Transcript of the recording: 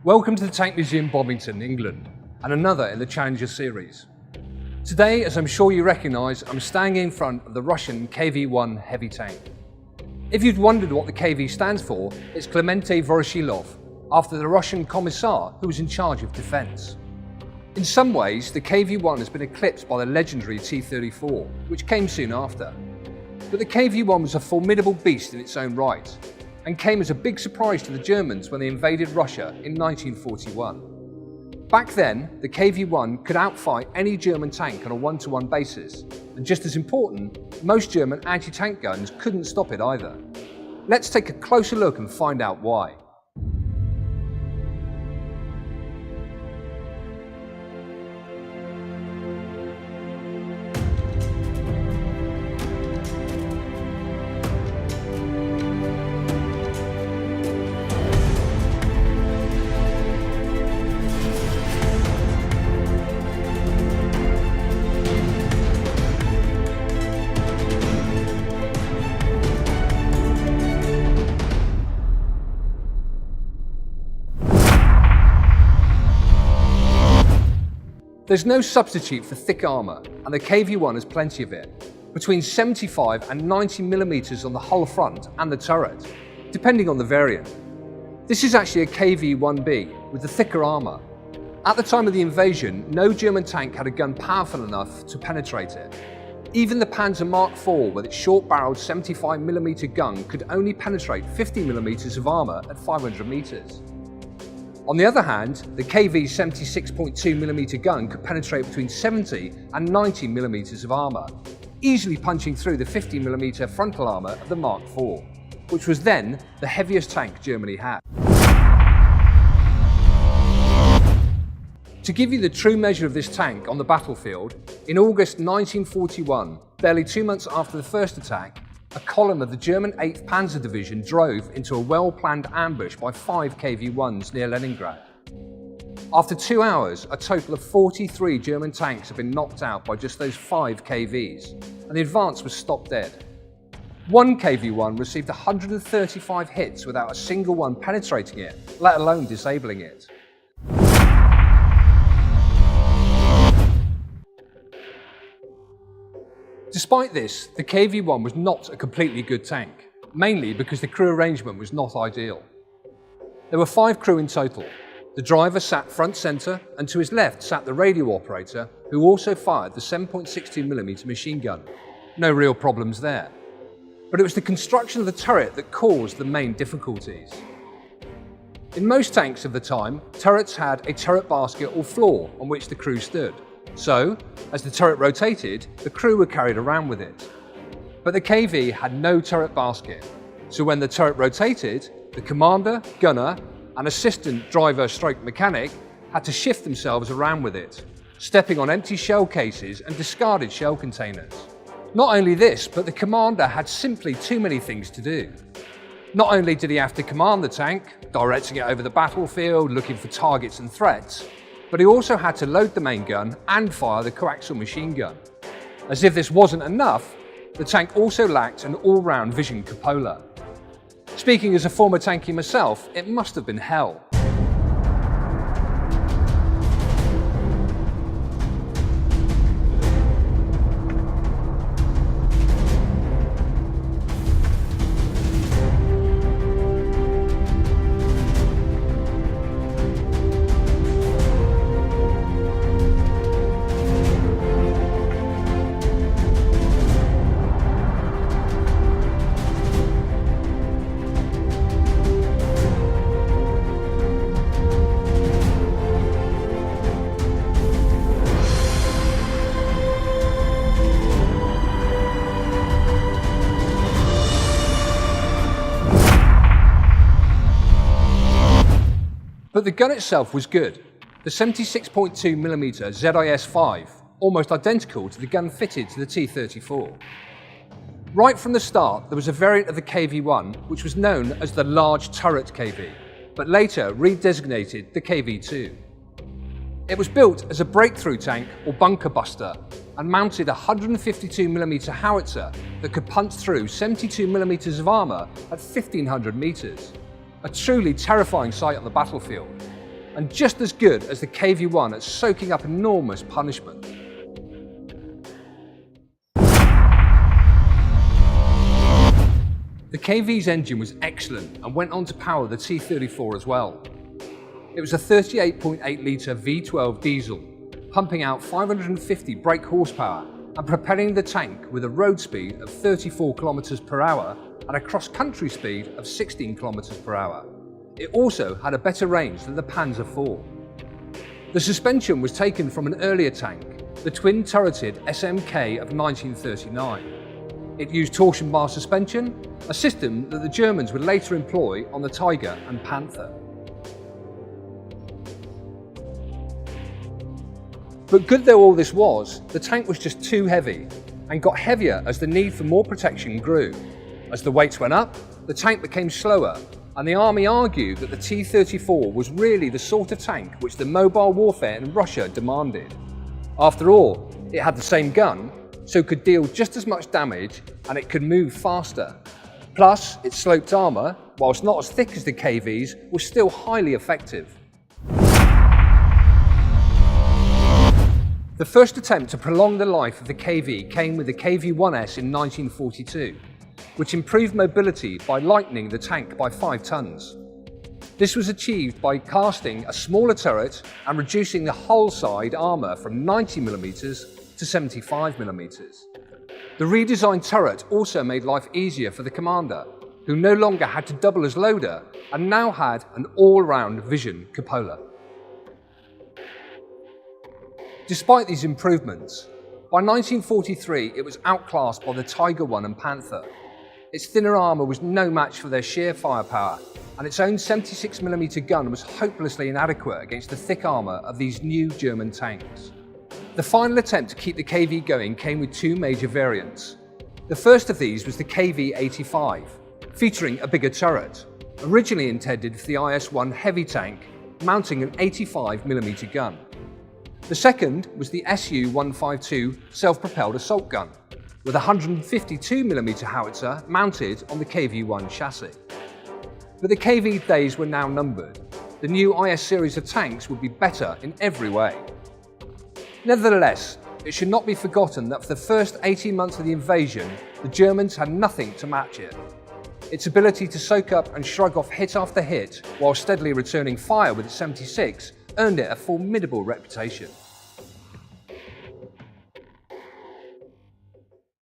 Welcome to the Tank Museum, Bombington, England, and another in the Challenger series. Today, as I'm sure you recognise, I'm standing in front of the Russian KV-1 heavy tank. If you'd wondered what the KV stands for, it's Clemente Voroshilov, after the Russian commissar who was in charge of defence. In some ways, the KV-1 has been eclipsed by the legendary T-34, which came soon after. But the KV-1 was a formidable beast in its own right, and came as a big surprise to the Germans when they invaded Russia in 1941. Back then, the KV-1 could outfight any German tank on a one-to-one basis, and just as important, most German anti-tank guns couldn't stop it either. Let's take a closer look and find out why. There's no substitute for thick armour, and the KV-1 has plenty of it, between 75 and 90 millimeters on the hull front and the turret, depending on the variant. This is actually a KV-1B with the thicker armour. At the time of the invasion, no German tank had a gun powerful enough to penetrate it. Even the Panzer Mark IV with its short-barreled 75mm gun could only penetrate 50mm of armour at 500 meters. On the other hand, the KV's 76.2mm gun could penetrate between 70 and 90mm of armour, easily punching through the 50mm frontal armour of the Mark IV, which was then the heaviest tank Germany had. To give you the true measure of this tank on the battlefield, in August 1941, barely 2 months after the first attack, a column of the German 8th Panzer Division drove into a well-planned ambush by 5 KV-1s near Leningrad. After 2 hours, a total of 43 German tanks had been knocked out by just those 5 KVs, and the advance was stopped dead. One KV-1 received 135 hits without a single one penetrating it, let alone disabling it. Despite this, the KV-1 was not a completely good tank, mainly because the crew arrangement was not ideal. There were 5 crew in total. The driver sat front centre, and to his left sat the radio operator, who also fired the 7.62mm machine gun. No real problems there. But it was the construction of the turret that caused the main difficulties. In most tanks of the time, turrets had a turret basket or floor on which the crew stood. So, as the turret rotated, the crew were carried around with it. But the KV had no turret basket, so when the turret rotated, the commander, gunner, and assistant driver/mechanic had to shift themselves around with it, stepping on empty shell cases and discarded shell containers. Not only this, but the commander had simply too many things to do. Not only did he have to command the tank, directing it over the battlefield, looking for targets and threats, but he also had to load the main gun and fire the coaxial machine gun. As if this wasn't enough, the tank also lacked an all-round vision cupola. Speaking as a former tankie myself, it must have been hell. But the gun itself was good. The 76.2mm ZIS-5, almost identical to the gun fitted to the T-34. Right from the start, there was a variant of the KV-1 which was known as the large turret KV, but later redesignated the KV-2. It was built as a breakthrough tank or bunker buster and mounted a 152mm howitzer that could punch through 72mm of armour at 1500 metres. A truly terrifying sight on the battlefield. and just as good as the KV-1 at soaking up enormous punishment. The KV's engine was excellent and went on to power the T-34 as well. It was a 38.8 litre V12 diesel, pumping out 550 brake horsepower and propelling the tank with a road speed of 34 km per hour and a cross-country speed of 16 km per hour. It also had a better range than the Panzer IV. The suspension was taken from an earlier tank, the twin-turreted SMK of 1939. It used torsion bar suspension, a system that the Germans would later employ on the Tiger and Panther. But good though all this was, the tank was just too heavy and got heavier as the need for more protection grew. As the weights went up, the tank became slower, and the army argued that the T-34 was really the sort of tank which the mobile warfare in Russia demanded. After all, it had the same gun, so could deal just as much damage, and it could move faster. Plus, its sloped armour, whilst not as thick as the KV's, was still highly effective. The first attempt to prolong the life of the KV came with the KV-1S in 1942, which improved mobility by lightening the tank by 5 tons. This was achieved by casting a smaller turret and reducing the hull side armour from 90mm to 75mm. The redesigned turret also made life easier for the commander, who no longer had to double as loader and now had an all-round vision cupola. Despite these improvements, by 1943 it was outclassed by the Tiger I and Panther. Its thinner armour was no match for their sheer firepower, and its own 76mm gun was hopelessly inadequate against the thick armour of these new German tanks. The final attempt to keep the KV going came with 2 major variants. The first of these was the KV-85, featuring a bigger turret, originally intended for the IS-1 heavy tank, mounting an 85mm gun. The second was the Su-152 self-propelled assault gun, with a 152mm howitzer mounted on the KV-1 chassis. But the KV days were now numbered. The new IS series of tanks would be better in every way. Nevertheless, it should not be forgotten that for the first 18 months of the invasion, the Germans had nothing to match it. Its ability to soak up and shrug off hit after hit while steadily returning fire with its 76 earned it a formidable reputation.